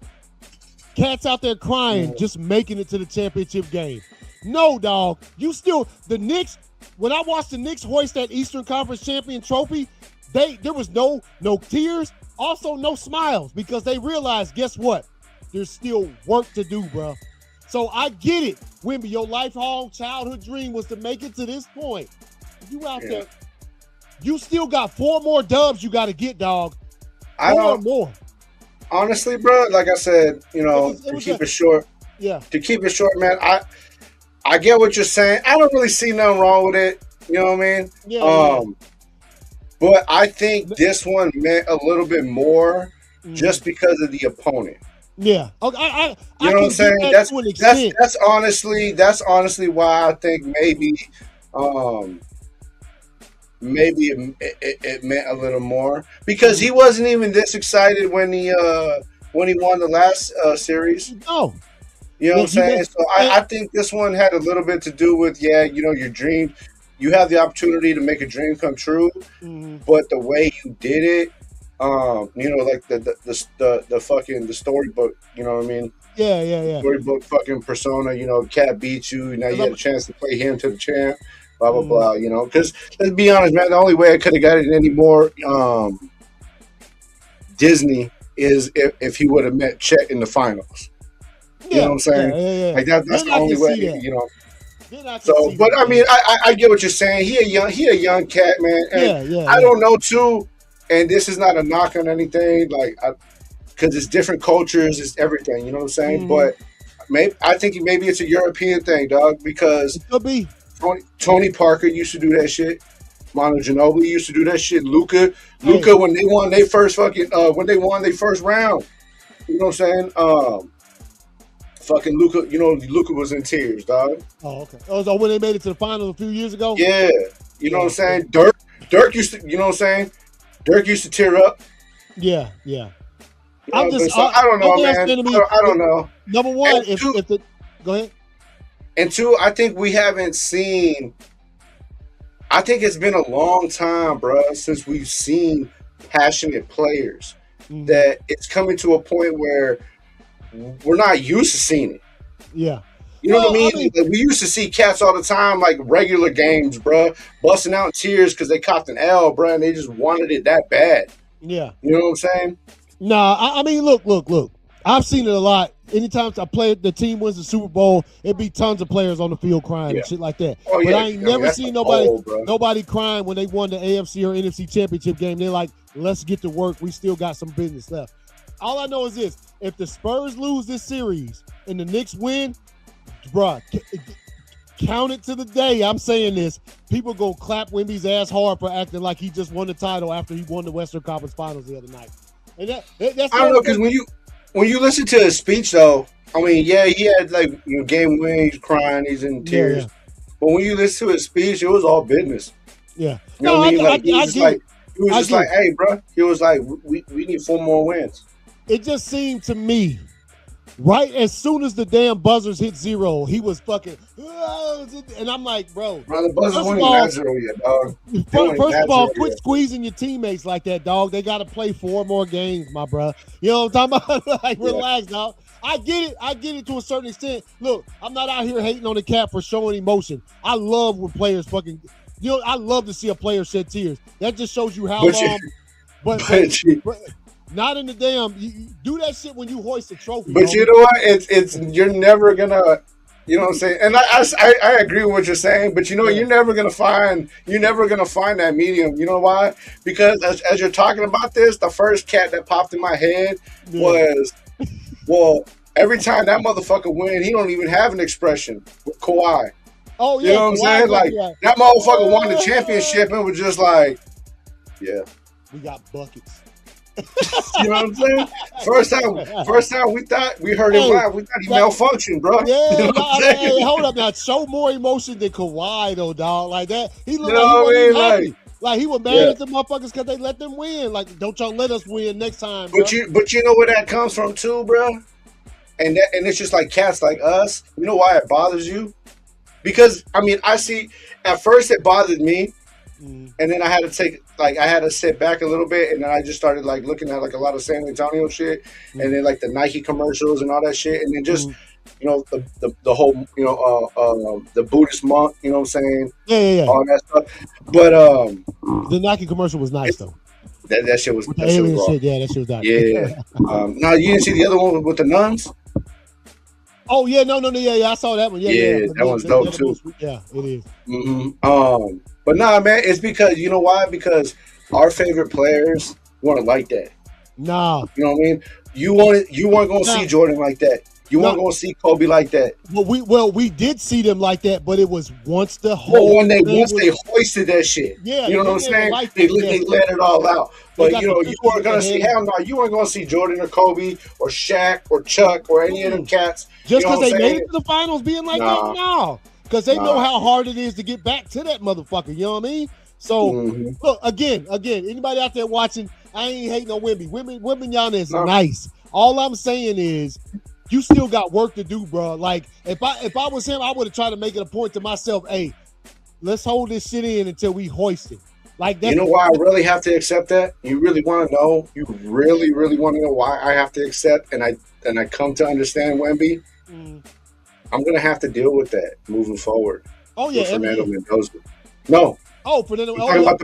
cats out there crying just making it to the championship game. No, dog. The Knicks, when I watched the Knicks hoist that Eastern Conference champion trophy, there was no tears, also no smiles, because they realized, guess what? There's still work to do, bro. So I get it. Wimby, your lifelong childhood dream was to make it to this point. You out there. You still got 4 more dubs you got to get, dog. 4 more. Honestly, bro, like I said, to keep it short. Yeah. To keep it short, man, I get what you're saying. I don't really see nothing wrong with it. You know what I mean? Yeah. But I think this one meant a little bit more just because of the opponent. Yeah. Okay. You know what I'm saying? That's honestly why I think maybe it meant a little more, because he wasn't even this excited when he won the last series. No. You know what I'm saying? So I think this one had a little bit to do with, your dream. You have the opportunity to make a dream come true, but the way you did it, like the storybook, you know what I mean? Yeah. Storybook fucking persona, Cat beats you, now you had a chance to play him to the champ, blah, blah, blah, because let's be honest, man, the only way I could have got it any more Disney is if he would have met Chet in the finals. You know what I'm saying? Yeah. Like that's the only way, So, but I mean, I get what you're saying. He a young cat, man. And I don't know too. And this is not a knock on anything, like, because it's different cultures, it's everything. You know what I'm saying? But I think maybe it's a European thing, dog. Because it could be. Tony Parker used to do that shit. Manu Ginobili used to do that shit. Luka, when they won their first when they won their first round. You know what I'm saying? Fucking Luka, Luka was in tears, dog. Oh, okay. Oh, so when they made it to the finals a few years ago? Yeah. You know what I'm saying? Dirk used to, you know what I'm saying? Dirk used to tear up. Yeah. I don't know, man. I don't know. Number one, go ahead. And two, I think we haven't seen, I think it's been a long time, bro, since we've seen passionate players that it's coming to a point where we're not used to seeing it. Yeah. You know what I mean? Like, we used to see cats all the time, like regular games, bro, busting out in tears because they copped an L, bro, and they just wanted it that bad. Yeah. You know what I'm saying? Nah, I mean, look. I've seen it a lot. Anytime the team wins the Super Bowl, it'd be tons of players on the field crying and shit like that. Oh, but I ain't never seen nobody crying when they won the AFC or NFC championship game. They're like, let's get to work. We still got some business left. All I know is this. If the Spurs lose this series and the Knicks win, bruh, count it to the day. I'm saying this. People go clap Wemby's ass hard for acting like he just won the title after he won the Western Conference Finals the other night. And that's I don't know, because when you listen to his speech, though, I mean, yeah, he had game win, he's crying, he's in tears. Yeah. But when you listen to his speech, it was all business. Yeah. You know what I mean? Like, he was just like, hey, bro. He was like, we need 4 more wins. It just seemed to me, right as soon as the damn buzzers hit 0, he was fucking, and I'm like, bro. The buzzers weren't even 0 yet, dog. First of all, quit squeezing your teammates like that, dog. They got to play 4 more games, my bro. You know what I'm talking about? Like, relax, dog. I get it to a certain extent. Look, I'm not out here hating on the cat for showing emotion. I love when players fucking, I love to see a player shed tears. That just shows you how long. But not in the damn. You do that shit when you hoist a trophy. But you know what? It's you're never gonna. You know what I'm saying? And I agree with what you're saying. But you're never gonna find that medium. You know why? Because as you're talking about this, the first cat that popped in my head was, well, every time that motherfucker win, he don't even have an expression with Kawhi. Oh yeah, you know what I'm saying? Like that motherfucker won the championship and was just like, yeah, we got buckets. You know what I'm saying? First time we heard him laugh, we thought he malfunctioned, bro. Yeah, you know hold up now. Show more emotion than Kawhi though, dog. Like that, he looked like he wasn't happy. Like he was mad at the motherfuckers because they let them win. Like, don't y'all let us win next time, bro. But you know where that comes from too, bro? And it's just like cats like us. You know why it bothers you? Because I mean, I see. At first, it bothered me. And then I had to sit back a little bit, and then I just started like looking at like a lot of San Antonio shit, and then like the Nike commercials and all that shit, and then just the whole the Buddhist monk, you know what I'm saying? Yeah. All that stuff. But the Nike commercial was nice though. That shit was with the alien shit. Yeah, that shit was nice. Yeah. Now you didn't see the other one with the nuns? Oh yeah, no, yeah, I saw that one. Yeah. That one's dope too. Yeah, it is. Mm-hmm. But nah, man, it's because you know why? Because our favorite players weren't like that. Nah, you know what I mean. You weren't going to see Jordan like that. You weren't going to see Kobe like that. We did see them like that, but it was once the whole once they hoisted that shit. Yeah, you know what I'm saying. They let it all out. But you weren't going to see hell no. You weren't going to see Jordan or Kobe or Shaq or Chuck or any of them cats. Just because they made it to the finals, being like that, no, because they know how hard it is to get back to that motherfucker. You know what I mean? So look again. Anybody out there watching? I ain't hating on Wemby. Wembanyama is nice. All I'm saying is, you still got work to do, bro. Like if I was him, I would have tried to make it a point to myself, hey, let's hold this shit in until we hoist it. Like that. You know why I really have to accept that? You really want to know? You really, really want to know why I have to accept and I come to understand Wemby? I'm gonna have to deal with that moving forward. Oh yeah, Fernando Mendoza. No. Oh, Fernando. I'm talking about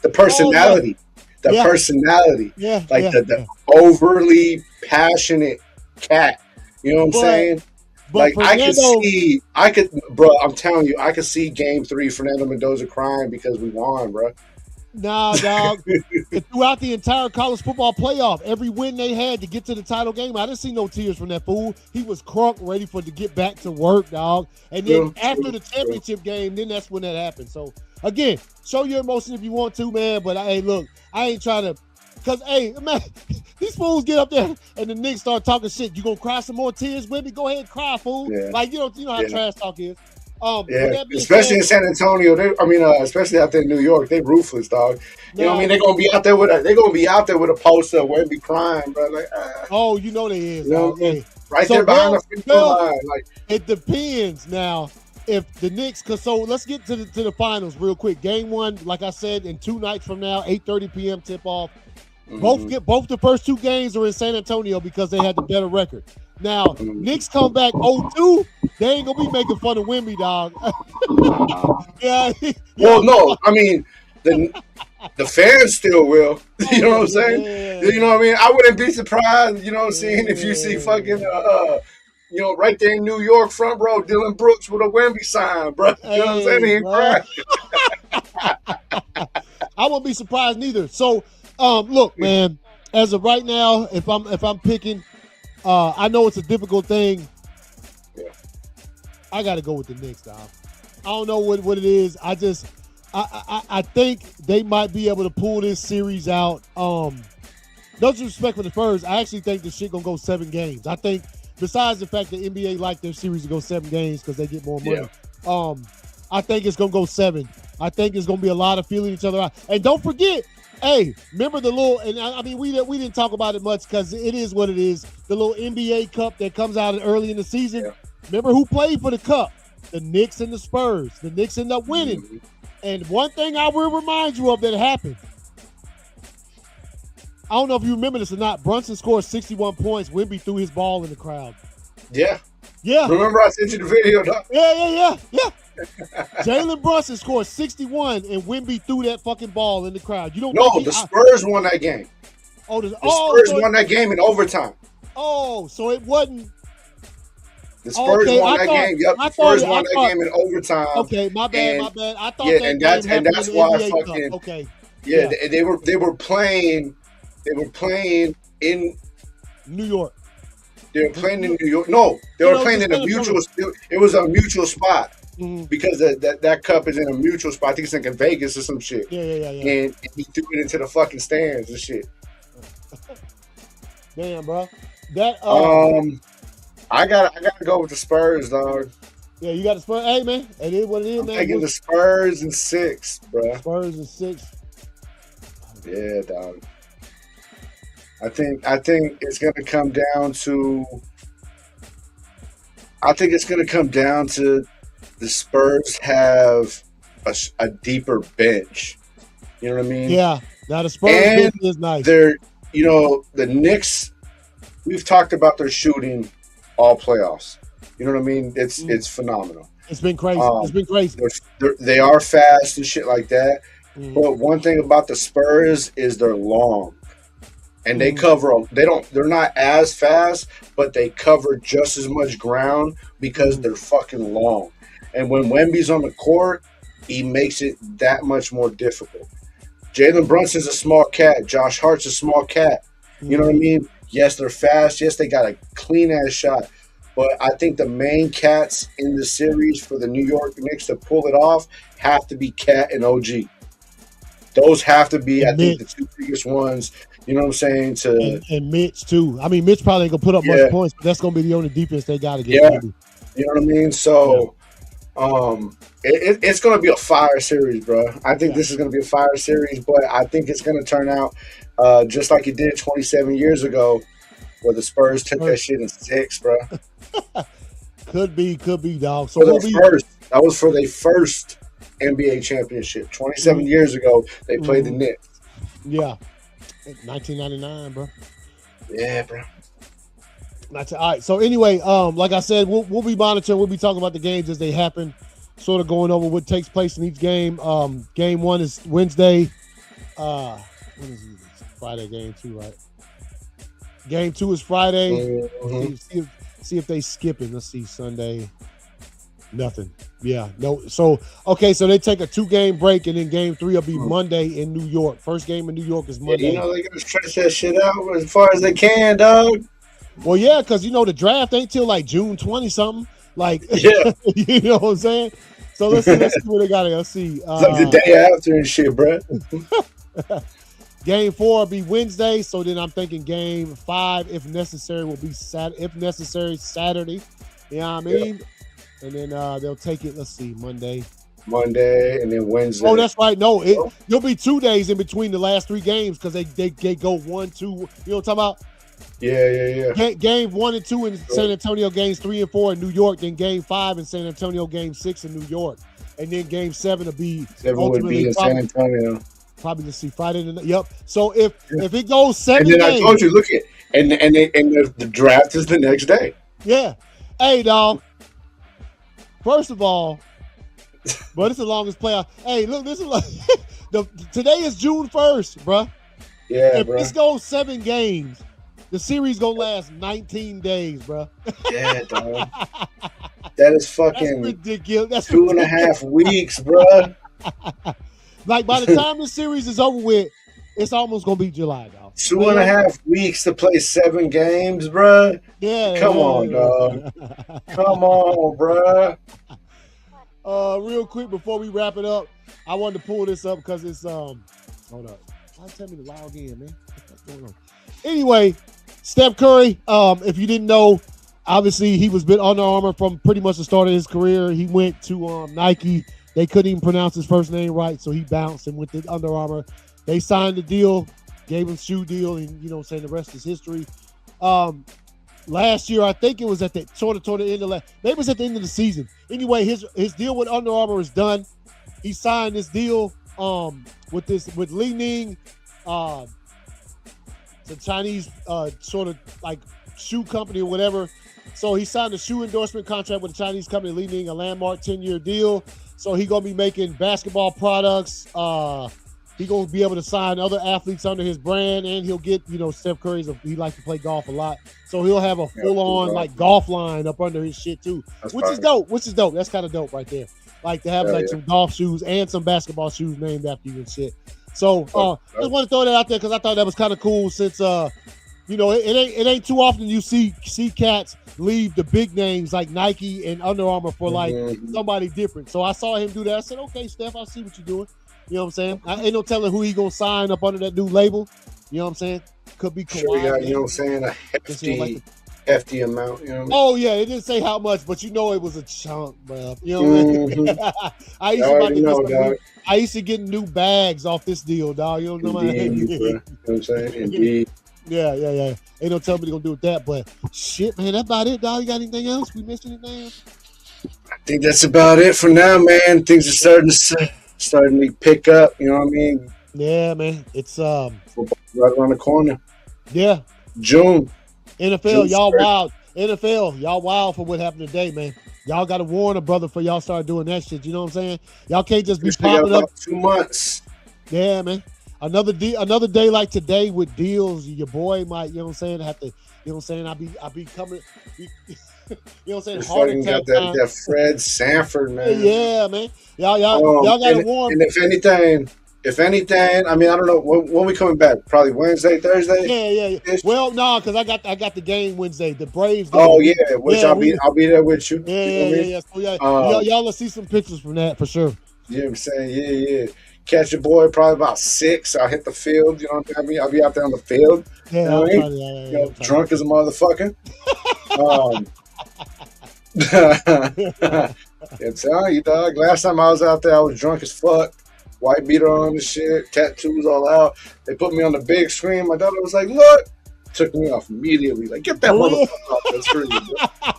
the personality. The personality. The overly passionate cat. You know what I'm saying? Like Fernando, I'm telling you, I could see Game 3 Fernando Mendoza crying because we won, bro. Nah, dog. Throughout the entire college football playoff, every win they had to get to the title game, I didn't see no tears from that fool. He was crunk, ready to get back to work, dog. And then after the championship game, then that's when that happened. So again, show your emotion if you want to, man. But hey, look, I ain't trying to. Because, hey, man, these fools get up there and the Knicks start talking shit. You going to cry some more tears with me? Go ahead and cry, fool. Yeah. Like, you know how trash talk is. Especially in San Antonio. Especially out there in New York. They ruthless, dog. You know what I mean? They're going to be out there with a poster of Wemby crying, bro. Like, oh, you know they is. You know what I mean? Right there behind the free throw line. Like, it depends now. If the Knicks, so let's get to the finals real quick. Game 1, like I said, in 2 nights from now, 8:30 p.m. tip-off. Both the first 2 games are in San Antonio because they had the better record. Now, Knicks come back 0-2. They ain't gonna be making fun of Wemby, dog. Well, no, I mean the fans still will. You know what I'm saying? Yeah. You know what I mean? I wouldn't be surprised. You know what I'm saying? If you see fucking right there in New York, front row, Dylan Brooks with a Wemby sign, bro. You know what I'm saying? He ain't crying. I won't be surprised neither. So. Look, man. As of right now, if I'm picking, I know it's a difficult thing. Yeah. I got to go with the Knicks, dog. I don't know what it is. I think they might be able to pull this series out. No disrespect for the Spurs, I actually think this shit gonna go 7 games. I think besides the fact that NBA like their series to go 7 games because they get more money. Yeah. I think it's gonna go 7. I think it's gonna be a lot of feeling each other out. And don't forget. Hey, remember the little, and I mean, we didn't talk about it much because it is what it is. The little NBA Cup that comes out early in the season. Yeah. Remember who played for the Cup? The Knicks and the Spurs. The Knicks end up winning. Mm-hmm. And one thing I will remind you of that happened. I don't know if you remember this or not. Brunson scored 61 points. Wemby threw his ball in the crowd. Yeah. Yeah. Remember I sent you the video, though? Yeah. Jalen Brunson scored 61 and Wemby threw that fucking ball in the crowd. You don't know the Spurs won that game. The Spurs won that game in overtime. Oh, so it wasn't. The Spurs won that game. Yep, the Spurs won that game in overtime. Okay, my bad. I thought that that's why fucking. Okay. Yeah, they were playing in New York. They were playing in New York. No, they were playing in a mutual. It was a mutual spot. Mm-hmm. Because that cup is in a mutual spot. I think it's like in Vegas or some shit. Yeah. And he threw it into the fucking stands and shit. Damn, bro. That I gotta go with the Spurs, dog. Yeah, you got the Spurs. Hey, man, it is what it is, man. I'm taking the Spurs in 6, bro. Spurs in 6. Yeah, dog. I think it's gonna come down to. I think it's gonna come down to. The Spurs have a deeper bench. You know what I mean? Yeah. Now the Spurs bench is nice. They're, the Knicks. We've talked about their shooting all playoffs. You know what I mean? It's phenomenal. It's been crazy. They are fast and shit like that. Mm. But one thing about the Spurs is they're long. and they cover. They're not as fast, but they cover just as much ground because they're fucking long. And when Wemby's on the court, he makes it that much more difficult. Jalen Brunson's a small cat. Josh Hart's a small cat. You know what I mean? Yes, they're fast. Yes, they got a clean ass shot. But I think the main cats in the series for the New York Knicks to pull it off have to be Cat and OG. Those have to be, I think, the two biggest ones. You know what I'm saying? And Mitch too. I mean, Mitch probably ain't gonna put up much points, but that's gonna be the only defense they got to get. Yeah, you know what I mean. So, it's gonna be a fire series, bro. I think this is gonna be a fire series, but I think it's gonna turn out just like it did 27 years ago, where the Spurs took that shit in 6, bro. Could be, dog. So that was for their first NBA championship 27 years ago. They played the Knicks. Yeah, 1999, bro. Yeah, bro. All right. So anyway, like I said, we'll be monitoring. We'll be talking about the games as they happen, sort of going over what takes place in each game. Game 1 is Wednesday. When is it? Friday. Game 2, right? Game 2 is Friday. See if they skip it. Let's see. Sunday. Nothing. Yeah. No. So, okay. So they take a 2-game break, and then game 3 will be Monday in New York. First game in New York is Monday. Yeah, they're going to stretch that shit out as far as they can, dog. Well, yeah, because, the draft ain't till like June 20-something. Like, yeah. You know what I'm saying? So let's see what they got. Let's see. It's like the day after and shit, bro. Game 4 will be Wednesday, so then I'm thinking game 5, if necessary, will be Saturday. You know what I mean? Yeah. And then they'll take it. Let's see, Monday, and then Wednesday. Oh, that's right. No, there'll be 2 days in between the last 3 games because they go 1, 2. You know what I'm talking about? Yeah. Game 1 and 2 in San Antonio, games 3 and 4 in New York, then game 5 in San Antonio, game 6 in New York, and then game 7 will be in San Antonio. Probably to see Friday night. Yep. So if it goes 7 and then games, I told you, look at and the draft is the next day. Yeah. Hey, dog. First of all, but it's the longest playoff. Hey, look, this is like today is June 1st, bro. Yeah, if this goes 7 games, the series gonna last 19 days, bro. Yeah, dog. That is fucking that's ridiculous. That's 2.5 weeks, bro. Like by the time the series is over with, it's almost gonna be July, dog. 2.5 weeks to play 7 games, bro. Yeah. Come on, dog. Come on, bro. Real quick before we wrap it up, I wanted to pull this up because it's hold up. Why tell me to log in, man? What's going on? Anyway, Steph Curry. If you didn't know, obviously he was bit Under Armour from pretty much the start of his career. He went to Nike. They couldn't even pronounce his first name right, so he bounced and went to Under Armour. They signed the deal, gave him shoe deal, and saying the rest is history. Last year, I think it was at the toward the end of maybe it was at the end of the season. Anyway, his deal with Under Armour is done. He signed this deal with Li Ning, the Chinese sort of like shoe company or whatever. So he signed a shoe endorsement contract with a Chinese company, Li Ning, a landmark 10-year deal. So he gonna be making basketball products. He gonna be able to sign other athletes under his brand, and he'll get Steph Curry's. He likes to play golf a lot, so he'll have a full-on like golf line up under his shit too, which is dope. That's kind of dope right there. Like to have some golf shoes and some basketball shoes named after you and shit. So just want to throw that out there because I thought that was kind of cool since it ain't too often you see cats leave the big names like Nike and Under Armour for like somebody different. So I saw him do that. I said, okay, Steph, I see what you're doing. You know what I'm saying? I ain't no telling who he gonna sign up under that new label. You know what I'm saying? Could be Kawhi. Sure, you know what I'm saying? A hefty amount. You know what I mean? Oh yeah, it didn't say how much, but it was a chunk, bro. You know what I mean? I used to get new bags off this deal, dog. You know what I mean? You know what I'm saying? Indeed. Yeah. Ain't no telling me they're gonna do with that, but shit, man, that's about it, dog. You got anything else? We missed anything? I think that's about it for now, man. Things are starting to pick up. You know what I mean? Yeah, man. It's football right around the corner. Yeah. June. NFL, y'all wild. NFL, y'all wild for what happened today, man. Y'all got to warn a brother for y'all start doing that shit. You know what I'm saying? Y'all can't just be popping up. 2 months. Yeah, man. another day like today with deals, your boy might, you know what I'm saying, have to, you know what I'm saying, I'll be coming, you know what I'm saying, heart attack got that Fred Sanford, man. Yeah, man. Y'all got to warm. And if anything, I mean, I don't know when we coming back. Probably Wednesday, Thursday. Yeah. Well, no, because I got the game Wednesday, the Braves game. Oh yeah, which I'll be there with you. Yeah. So y'all will see some pictures from that for sure. You know what I'm saying? Yeah. Catch your boy probably about 6. I'll hit the field. You know what I mean? I'll be out there on the field. Yeah, you know what I mean? Drunk as a motherfucker. I'm telling you, dog. Last time I was out there, I was drunk as fuck. White beater on and shit, tattoos all out. They put me on the big screen. My daughter was like, "Look," took me off immediately. Like, get that motherfucker off that screen, bro.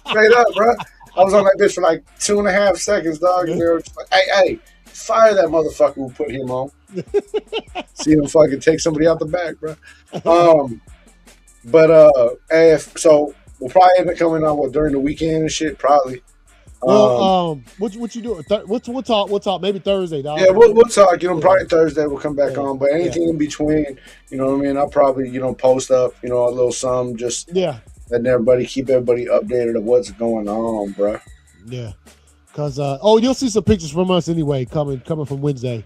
Straight up, bro. I was on that bitch for like 2.5 seconds, dog. And they were just like, hey, fire that motherfucker who put him on. See him fucking take somebody out the back, bro. So we'll probably end up coming on during the weekend and shit, probably. Well, what you doing? We'll talk. Maybe Thursday, dog. Yeah, we'll talk. You know, probably Thursday we'll come back on. But anything in between, you know what I mean? I'll probably, post up, a little something, just letting keep everybody updated of what's going on, bro. Yeah, because you'll see some pictures from us anyway coming from Wednesday.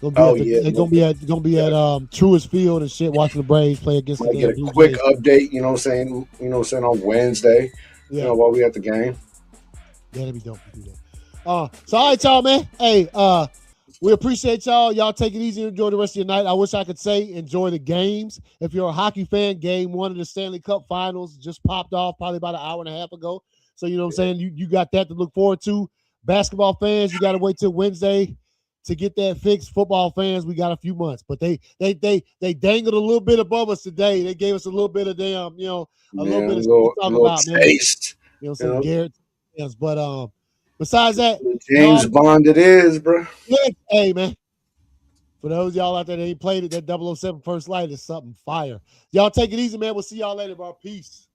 Gonna be at Truist Field and shit, watching the Braves play against the get a quick update. You know what I'm saying? On Wednesday, while we at the game. Yeah, that'd be dope to do that. So all right, y'all, man. Hey, we appreciate y'all. Y'all take it easy and enjoy the rest of your night. I wish I could say enjoy the games. If you're a hockey fan, game 1 of the Stanley Cup Finals just popped off probably about an hour and a half ago. So you know what I'm saying? You got that to look forward to. Basketball fans, you got to wait till Wednesday to get that fixed. Football fans, we got a few months. But they dangled a little bit above us today. They gave us a little bit of damn, little bit of talk about, taste. Man. You know what I'm saying? Garrett. Yes, but besides that, James Bond it is, bro. Hey, man. For those of y'all out there that ain't played it, that 007 First Light is something fire. Y'all take it easy, man. We'll see y'all later, bro. Peace.